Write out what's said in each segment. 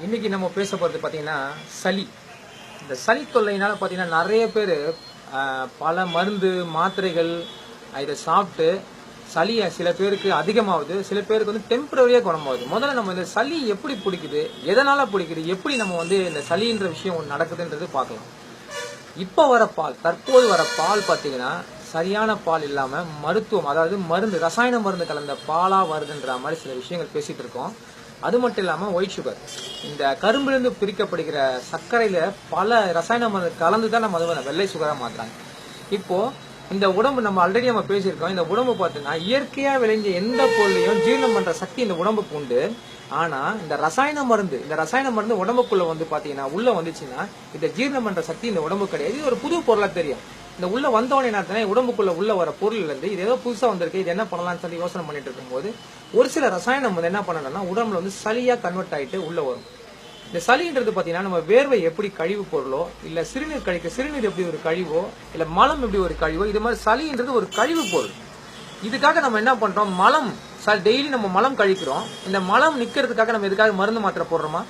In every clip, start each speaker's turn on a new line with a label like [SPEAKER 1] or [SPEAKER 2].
[SPEAKER 1] இன்னைக்கு நம்ம பேச போகிறது பார்த்தீங்கன்னா சளி. இந்த சளி தொல்லையினால பார்த்தீங்கன்னா நிறைய பேர் பல மருந்து மாத்திரைகள் இதை சாப்பிட்டு சளியை சில பேருக்கு அதிகமாகுது, சில பேருக்கு வந்து டெம்பரரியாக குணமாகுது. முதல்ல நம்ம இந்த சளி எப்படி பிடிக்குது, எதனால் பிடிக்குது, எப்படி நம்ம வந்து இந்த சளின்ற விஷயம் ஒன்று நடக்குதுன்றது பார்க்கலாம். இப்போ வர பால், தற்போது வர பால் பார்த்தீங்கன்னா சரியான பால் இல்லாமல் மருத்துவம், அதாவது மருந்து, ரசாயன மருந்து கலந்த பாலாக வருதுன்ற மாதிரி சில விஷயங்கள் பேசிகிட்டு இருக்கோம். அது மட்டும் இல்லாமல் ஒயிட் சுகர், இந்த கரும்பிலிருந்து பிரிக்கப்படுகிற சர்க்கரையில் பல ரசாயன மருந்து கலந்து தான் நம்ம அதை வெள்ளை சுகராக மாற்றுறாங்க. இப்போது இந்த உடம்பு, நம்ம ஆல்ரெடி நம்ம பேசியிருக்கோம், இந்த உடம்பு பார்த்தீங்கன்னா இயற்கையாக விளைஞ்ச எந்த பொருளையும் ஜீரணம் பண்ணுற சக்தி இந்த உடம்புக்கு உண்டு. ஆனால் இந்த ரசாயன மருந்து உடம்புக்குள்ளே வந்து பார்த்தீங்கன்னா உள்ளே வந்துச்சுன்னா இந்த ஜீரணம் பண்ணுற சக்தி இந்த உடம்பு கிடையாது. இது ஒரு புது பொருளாக தெரியும். இந்த உள்ள வந்தவனே என்ன உடம்புக்குள்ள உள்ள வர பொருள் இருந்து இது ஏதோ புதுசா வந்திருக்கு, இது என்ன பண்ணலாம்னு சொல்லி யோசனை பண்ணிட்டு இருக்கும்போது ஒரு சில ரசாயனம் வந்து என்ன பண்ணணும்னா உடம்புல வந்து சளியா கன்வெர்ட் ஆயிட்டு உள்ள வரும். இந்த சளின்றது பாத்தீங்கன்னா நம்ம வேர்வை எப்படி கழிவு பொருளோ, இல்ல சிறுநீர் கழிக்க சிறுநீர் எப்படி ஒரு கழிவோ, இல்ல மலம் எப்படி ஒரு கழிவோ, இது மாதிரி சளின்றது ஒரு கழிவு பொருள். இதுக்காக நம்ம என்ன பண்றோம், மலம் டெய்லி நம்ம மலம் கழிக்கிறோம். இந்த மலம் நிக்கிறதுக்காக நம்ம எதுக்காக மருந்து மாத்திரை போடுறோமா?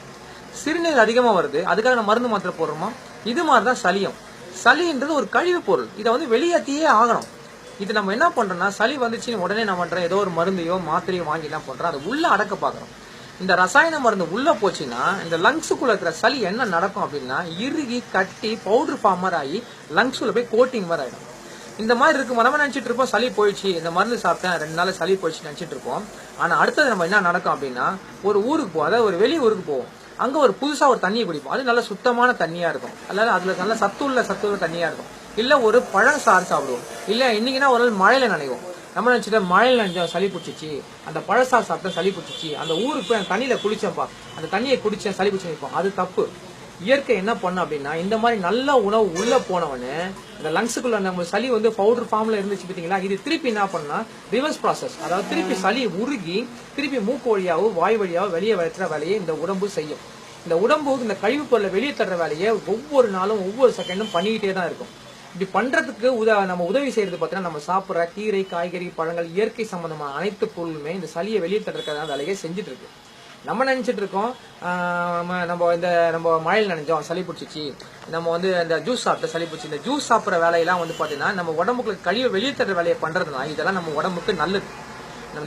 [SPEAKER 1] சிறுநீர் அதிகமா வருது, அதுக்காக நம்ம மருந்து மாத்திரை போடுறோமா? இது மாதிரிதான் சளியும். சளின்றது ஒரு கழிவு பொருள், இதை வந்து வெளியேற்றியே ஆகணும். இது நம்ம என்ன பண்றோம்னா சளி வந்துச்சுன்னு உடனே நான் பண்றேன் ஏதோ ஒரு மருந்தையோ மாத்திரையோ வாங்கி என்ன பண்றோம், அதை உள்ள அடக்க பாக்குறோம். இந்த ரசாயன மருந்து உள்ள போச்சுன்னா இந்த லங்ஸுக்குள்ள இருக்கிற சளி என்ன நடக்கும் அப்படின்னா இறுகி கட்டி பவுடர் ஃபார்மர் ஆகி லங்ஸுல போய் கோட்டிங் மாதிரி ஆயிடும். இந்த மாதிரி இருக்கும். நம்ம நினைச்சிட்டு இருப்போம் சளி போயிடுச்சு, இந்த மருந்து சாப்பிட்டேன் 2 நாள் சளி போயிடுச்சு நினைச்சிட்டு இருப்போம். ஆனா அடுத்தது நம்ம என்ன நடக்கும் அப்படின்னா ஒரு ஊருக்கு போவோம், அதாவது ஒரு வெளி ஊருக்கு போவோம். அங்க ஒரு புதுசா ஒரு தண்ணியை குடிப்போம், அது நல்ல சுத்தமான தண்ணியா இருக்கும், அதாவது அதுல நல்ல சத்துள்ள தண்ணியா இருக்கும். இல்ல ஒரு பழம் சாறு சாப்பிடுவோம், இல்ல இன்னைக்குன்னா ஒரு நாள் மழையில நினைவோம். நம்ம நினைச்சிட்டு மழையில நினைச்சோம் சளி பிடிச்சிச்சு, அந்த பழசாறு சாப்பிட்டா சளி பிடிச்சிச்சு, அந்த ஊருக்கு போய் அந்த தண்ணியில குளிச்சேன்ப்பா, அந்த தண்ணியை குடிச்சேன் சளி பிடிச்சு நிற்போம். அது தப்பு. இயற்கை என்ன பண்ண அப்படின்னா இந்த மாதிரி நல்ல உணவு உள்ள போனவனு இந்த லங்ஸுக்குள்ள நம்ம சளி வந்து பவுடர் ஃபார்ம்ல இருந்துச்சு பார்த்தீங்களா, இது திருப்பி என்ன பண்ணா ரிவர்ஸ் ப்ராசஸ், அதாவது திருப்பி சளி உருகி திருப்பி மூக்கு வழியாவோ வாய் வழியாவோ வெளியே வளர்த்துற வேலையை இந்த உடம்பு செய்யும். இந்த உடம்பு இந்த கழிவு பொருளை வெளியே தர்ற வேலையை ஒவ்வொரு நாளும் ஒவ்வொரு செகண்டும் பண்ணிக்கிட்டே தான் இருக்கும். இப்படி பண்றதுக்கு நம்ம உதவி செய்யறது பார்த்தீங்கன்னா நம்ம சாப்பிட்ற கீரை காய்கறி பழங்கள் இயற்கை சம்பந்தமான அனைத்து பொருளுமே இந்த சளியை வெளியே தர்றதுக்கான வேலையை செஞ்சுட்டு இருக்கு. நம்ம நினைச்சிட்டு இருக்கோம் நம்ம மழையில் நினைச்சோம் சளி பிடிச்சிச்சு, நம்ம வந்து இந்த ஜூஸ் சாப்பிட்ட சளி பிடிச்சி, இந்த ஜூஸ் சாப்பிட்ற வேலையெல்லாம் வந்து பாத்தீங்கன்னா நம்ம உடம்புக்குள்ள கழிவை வெளியே தர்ற வேலையை பண்றதுனா இதெல்லாம் நம்ம உடம்புக்கு நல்லது.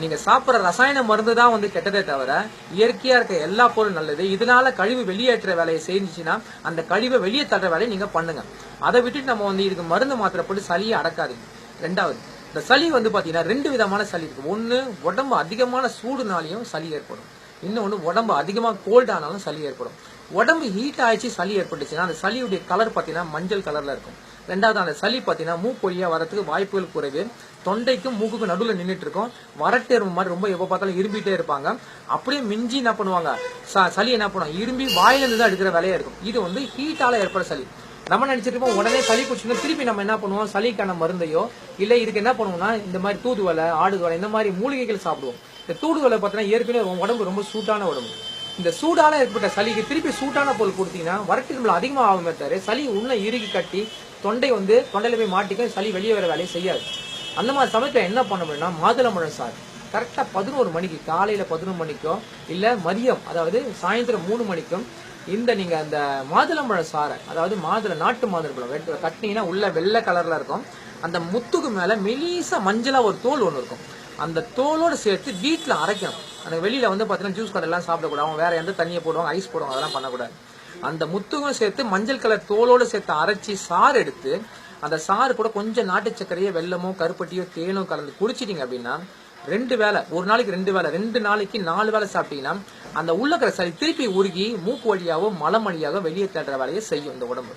[SPEAKER 1] நீங்க சாப்பிட்ற ரசாயன மருந்து தான் வந்து கெட்டதே தவிர இயற்கையா இருக்க எல்லா பொருளும் நல்லது. இதனால கழிவு வெளியேற்ற வேலையை செஞ்சுச்சுன்னா அந்த கழிவை வெளியே தர்ற வேலையை நீங்க பண்ணுங்க. அதை விட்டுட்டு நம்ம வந்து இதுக்கு மருந்து மாத்திரை போட்டு சளியை அடக்காதீங்க. ரெண்டாவது, இந்த சளி வந்து பாத்தீங்கன்னா 2 விதமான சளி இருக்கு. ஒன்னு உடம்பு அதிகமான சூடுனாலையும் சளி ஏற்படும், இன்னொன்னு உடம்பு அதிகமா கோல்ட் ஆனாலும் சளி ஏற்படும். உடம்பு ஹீட் ஆயிடுச்சு சளி ஏற்பட்டுச்சுன்னா அந்த சளியுடைய கலர் பாத்தீங்கன்னா மஞ்சள் கலர்ல இருக்கும். ரெண்டாவது, அந்த சளி பாத்தீங்கன்னா மூக்கு வழியா வரதுக்கு வாய்ப்புகள் குறைவு. தொண்டைக்கும் மூக்குக்கும் நடுவில் நின்றுட்டு இருக்கும். வறட்டு எறும்பு மாதிரி ரொம்ப எப்ப பார்த்தாலும் இரும்பிட்டே இருப்பாங்க. அப்படியே மிஞ்சி என்ன பண்ணுவாங்க, சளி என்ன பண்ணுவாங்க, இரும்பி வாயில இருந்து தான் எடுக்கிற வேலையா இருக்கும். இது வந்து ஹீட்டால ஏற்பட சளி. நம்ம நினைச்சிட்டு இருப்போம் உடனே சளி குடிச்சுன்னா திருப்பி நம்ம என்ன பண்ணுவோம், சளிக்கான மருந்தையோ இல்ல இதுக்கு என்ன பண்ணுவோம்னா இந்த மாதிரி தூதுவலை ஆடுதுவலை இந்த மாதிரி மூலிகைகள் சாப்பிடுவோம். இந்த தூதுவலை பார்த்தீங்கன்னா ஏற்கனவே உடம்பு ரொம்ப சூட்டான உடம்பு. இந்த சூடால ஏற்பட்ட சளிக்கு திருப்பி சூட்டான பொருள் கொடுத்தீங்கன்னா வறட்டு அதிகமா ஆகுமே தவிர சளி உள்ள இறுகி கட்டி தொண்டையில போய் மாட்டிக்க சளி வெளியே வர வேலையை செய்யாது. அந்த மாதிரி சமயத்துல என்ன பண்ண முடியும்னா மாதுளம்பழம் சாறு கரெக்டா 11 மணிக்கு, காலையில 11 மணிக்கோ இல்ல மதியம் அதாவது சாயந்தரம் 3 மணிக்கும் நீங்க அந்த மாதுளம்பழம் சாறை, அதாவது நாட்டு மாதுளம்பழம் கட்டினீங்கன்னா உள்ள வெள்ளை கலர்ல இருக்கும். அந்த முத்துக்கு மேல மெலிசா மஞ்சளா ஒரு தோல் ஒண்ணு இருக்கும். அந்த தோலோட சேர்த்து வீட்டுல அரைக்கணும். அந்த வெளியில வந்து பாத்தீங்கன்னா ஜூஸ் கடை எல்லாம் சாப்பிடக்கூடாது, அவங்க வேற எந்த தண்ணியை போடுவாங்க, ஐஸ் போடுவாங்க, அதெல்லாம் பண்ணக்கூடாது. அந்த முத்துக்கும் சேர்த்து மஞ்சள் கலர் தோலோட சேர்த்து அரைச்சி சாறு எடுத்து அந்த சாறு கூட கொஞ்சம் நாட்டு சர்க்கரையோ வெல்லமோ கருப்பட்டியோ தேனோ கலந்து குடிச்சிட்டீங்க அப்படின்னா 2 வேளை, ஒரு நாளைக்கு 2 வேளை, 2 நாளைக்கு 4 வேளை சாப்பிட்டீங்கன்னா அந்த உள்ளக்கிற சளி திருப்பி உருகி மூக்கு வழியாவோ மலம் வழியாவோ வெளியே தள்ளுற வேலையை செய்யும் இந்த உடம்பு.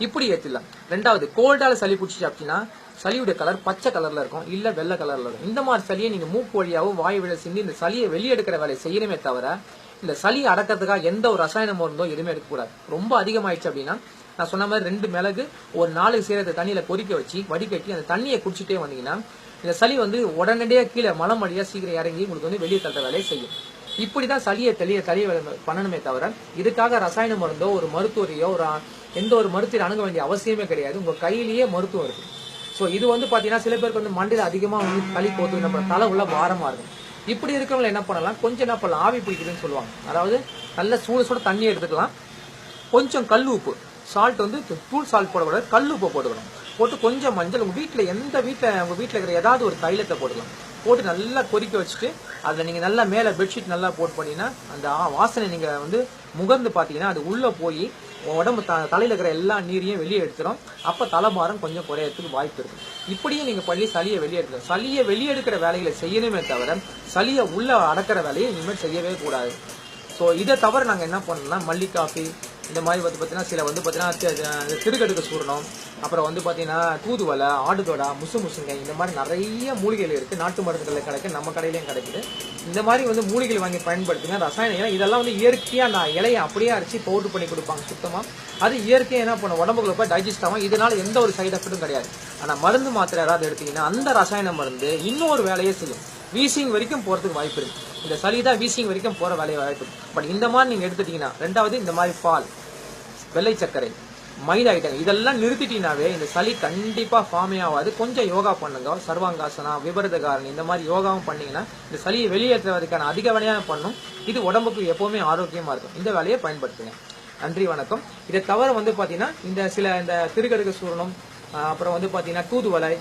[SPEAKER 1] இப்படி ஏற்றிடலாம். ரெண்டாவது, கோல்டால சளி பிடிச்சி சாப்பிட்டீங்கன்னா சளியுடைய கலர் பச்சை கலர்ல இருக்கும், இல்ல வெள்ளை கலர்ல இருக்கும். இந்த மாதிரி சளியை நீங்க மூக்கு வழியாவோ வாய் வழியா சிந்தி இந்த சளியை வெளியெடுக்கிற வேலையை செய்யணுமே தவிர இந்த சளியை அடக்கிறதுக்காக எந்த ஒரு ரசாயன மருந்தோ எதுவுமே எடுக்கக்கூடாது. ரொம்ப அதிகமாயிடுச்சு அப்படின்னா நான் சொன்ன மாதிரி 2 மிளகு ஒரு 4 சீரகத்தை தண்ணியில கொதிக்க வச்சு வடிகட்டி அந்த தண்ணியை குடிச்சிட்டே வந்தீங்கன்னா இந்த சளி வந்து உடனடியாக கீழே மலம் வழியா சீக்கிரம் இறங்கி உங்களுக்கு வந்து வெளியே தள்ளுற வேலையை செய்யும். இப்படிதான் சளியை தெளிய பண்ணணுமே தவிர இதுக்காக ரசாயன மருந்தோ ஒரு மருத்துவரையோ எந்த ஒரு மருத்துவரை அணுக வேண்டிய அவசியமே கிடையாது. உங்க கையிலேயே மருத்துவம் இருக்கு. ஸோ இது வந்து பாத்தீங்கன்னா சில பேருக்கு வந்து மண்டையில அதிகமா வந்து சளி போட்டு நம்ம தலை உள்ள பாரமா இருக்கும். இப்படி இருக்கிறவங்க என்ன பண்ணலாம், கொஞ்சம் என்ன பண்ணலாம், ஆவி பிடிக்குதுன்னு சொல்லுவாங்க. அதாவது நல்ல சுட தண்ணி எடுத்துக்கலாம், கொஞ்சம் கல் உப்பு, சால்ட் வந்து தூள் சால்ட் போடக்கூடாது, கல் உப்பு போட்டுக்கணும். போட்டு கொஞ்சம் மஞ்சள், உங்க வீட்டில் உங்க வீட்டில் இருக்கிற ஏதாவது ஒரு தைலத்தை போட்டுக்கலாம். போட்டு நல்லா கொதிக்க வச்சுட்டு அதில் நீங்கள் நல்லா மேலே பெட்ஷீட் நல்லா போட்டு பண்ணிங்கன்னா அந்த வாசனை நீங்கள் வந்து முகர்ந்து பார்த்தீங்கன்னா அது உள்ளே போய் உடம்பு தலையில் இருக்கிற எல்லா நீரையும் வெளியே எடுத்துரும். அப்போ தலைபாரம் கொஞ்சம் குறையறதுக்கு வாய்ப்பு இருக்கு. இப்படியும் நீங்கள் பண்ணி சளியை வெளியே எடுக்கணும். சளியை வெளியே எடுக்கிற வேலைகளை செய்யணுமே தவிர சளியை உள்ள அடக்கிற வேலையை இனிமேல் செய்யவே கூடாது. ஸோ இதை தவிர நாங்கள் என்ன பண்ணோம்னா மல்லி காஃபி இந்த மாதிரி வந்து பார்த்தீங்கன்னா சில வந்து பார்த்தீங்கன்னா திருக்கடுக்கு சூரணம், அப்புறம் வந்து பார்த்தீங்கன்னா தூதுவலை, ஆடுதோடா, முசுங்க, இந்த மாதிரி நிறைய மூலிகைகள் இருக்குது. நாட்டு மருந்துகளில் கிடைக்கும், நம்ம கடையிலையும் கிடைக்குது. இந்த மாதிரி வந்து மூலிகைகள் வாங்கி பயன்படுத்துங்க. ரசாயனம் ஏன்னா இதெல்லாம் வந்து இயற்கையாக நான் இலையை அப்படியே அரைச்சி பவுடர் பண்ணி கொடுப்பாங்க சுத்தமாக. அது இயற்கையாக என்ன பண்ணும், உடம்புக்குள்ள போய் டைஜஸ்ட் ஆகும். இதனால எந்த ஒரு சைட் எஃபெக்டும் கிடையாது. ஆனால் மருந்து மாத்திரை யாராவது எடுத்தீங்கன்னா அந்த ரசாயன மருந்து இன்னொரு வேலையே செய்யும். வீசிங் வரைக்கும் போகிறதுக்கு வாய்ப்பு இருக்கு. இந்த சளி தான் வீசிங் வரைக்கும் போகிற வேலையை வாய்ப்பு இருக்கு. பட் இந்த மாதிரி நீங்கள் எடுத்துட்டீங்கன்னா, ரெண்டாவது இந்த மாதிரி பால், வெள்ளை சர்க்கரை, மைதா ஐட்டம் இதெல்லாம் நிறுத்திட்டீங்கன்னாவே இந்த சளி கண்டிப்பாக ஃபார்மே ஆகாது. கொஞ்சம் யோகா பண்ணுங்க, சர்வாங்காசனா, விபரதகாரணி இந்த மாதிரி யோகாவும் பண்ணீங்கன்னா இந்த சளியை வெளியேற்றுவதற்கான அதிக வேலையாக பண்ணும். இது உடம்புக்கு எப்பவுமே ஆரோக்கியமாக இருக்கும். இந்த வேலையை பயன்படுத்துங்க. நன்றி, வணக்கம். இதை தவிர வந்து பார்த்தீங்கன்னா இந்த திருக்கடுக்கு சூரணம், அப்புறம் வந்து பார்த்தீங்கன்னா தூதுவலை,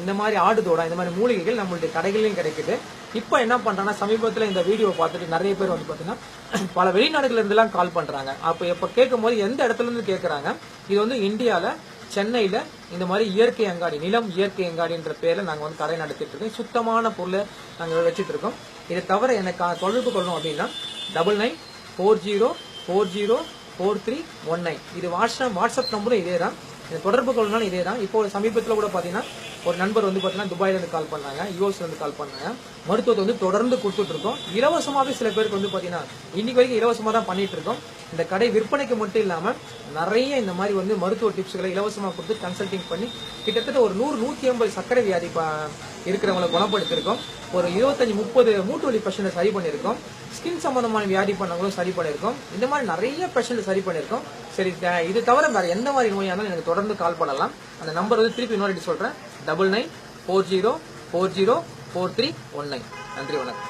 [SPEAKER 1] இந்த மாதிரி ஆடுதோடா, இந்த மாதிரி மூலிகைகள் நம்மளுடைய கடைகளிலும் கிடைக்குது. இப்போ என்ன பண்றாங்கன்னா சமீபத்தில் இந்த வீடியோ பார்த்துட்டு நிறைய பேர் வந்து பார்த்தீங்கன்னா பல வெளிநாடுகள்ல இருந்தெல்லாம் கால் பண்றாங்க. அப்போ இப்போ கேட்கும் போது எந்த இடத்துல இருந்து கேட்கறாங்க, இது வந்து இந்தியாவில் சென்னையில் இந்த மாதிரி இயற்கை அங்காடி, நிலம் இயற்கை அங்காடின்ற பேரில் நாங்கள் வந்து கடை நடத்திட்டு இருக்கோம். சுத்தமான பொருளை நாங்கள் வச்சுட்டு இருக்கோம். இதை தவிர எனக்கு தொடர்பு கொள்ளணும் அப்படின்னா 9940404319 இது வாட்ஸ்அப் நம்பரும் இதே தான். தொடர்பு கொள்ளணும் இதே தான். இப்போ சமீபத்தில் கூட பார்த்தீங்கன்னா ஒரு நண்பர் வந்து பார்த்தீங்கன்னா துபாயிலேருந்து கால் பண்ணாங்க, யூஎஸ்லேருந்து கால் பண்ணாங்க. மருத்துவத்தை வந்து தொடர்ந்து கொடுத்துட்டு இருக்கோம். இலவசமாகவே சில பேருக்கு வந்து பார்த்தீங்கன்னா இன்னைக்கு வரைக்கும் இலவசமாக தான் பண்ணிட்டு இருக்கோம். இந்த கடை விற்பனைக்கு மட்டும் இல்லாமல் நிறைய இந்த மாதிரி வந்து மருத்துவ டிப்ஸ்களை இலவசமாக கொடுத்து கன்சல்டிங் பண்ணி கிட்டத்தட்ட ஒரு 100-150 சர்க்கரை வியாதி இருக்கிறவங்களை குணப்படுத்திருக்கோம். ஒரு 25-30 மூட்டு வலி பேஷண்ட்டை சரி பண்ணியிருக்கோம். ஸ்கின் சம்பந்தமான வியாதி பண்ணவங்களும் சரி பண்ணியிருக்கோம். இந்த மாதிரி நிறைய பேஷண்ட் சரி பண்ணியிருக்கோம். சரி, இது தவிர வேற எந்த மாதிரி நோயாக இருந்தாலும் எனக்கு தொடர்ந்து கால் பண்ணலாம். அந்த நம்பர் வந்து திருப்பி இன்னொரு சொல்றேன், 9940404319. நன்றி, வணக்கம்.